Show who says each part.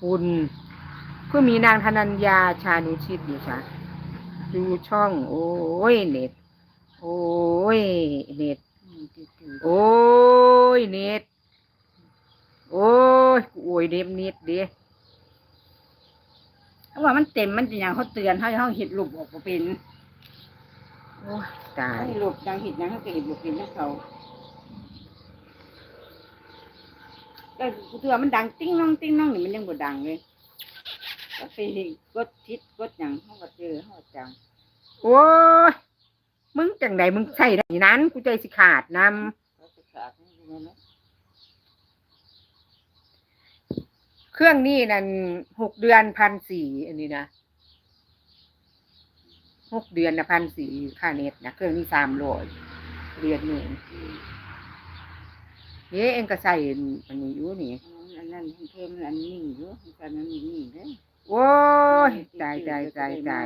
Speaker 1: คุณก็มีนางธนัญญาชานุชิตอยู่ค่ะดูช่องโอ้ยเน็ตโอ้ยเน็ตโอ้ยเน็ตโอ้ยโอ้ยเน็ตเน็ตเด้
Speaker 2: เพราะว่ามันเต็มมันจะอย่างเขาเตือนเขาเห็ดรูปออกมาเป็น
Speaker 1: โอ้ยตาย
Speaker 2: ให้รูปดังเห็ดยังเขาก็เห็ดรูปเป็นของเขาแต่เตือนมันดังติ้งน้องติ้งน้องนี่มันยังบ่ดังเลยก็ไปกดทิศกดอย่างเขาก็เจอเขาก็จัง
Speaker 1: โอ้ยมึงจังใดมึงใช่ได้นั้นกูใจสิขาดน
Speaker 2: เขาจะขาดนี่ยังไง
Speaker 1: ำเครื่องนี่นั่น6 เดือน1,400อันนี้นะ6 เดือนนะ1,400ค่าเน็ตนะเครื่องนี้300เดือนหนึ่งเอ๊ะเอ็งก็ใส่อันนี้อยู่นี่
Speaker 2: อันนั้นเพิ่มอันนิ่งอยู่อันนั้นนิ่งเลย
Speaker 1: โอ้ยตาย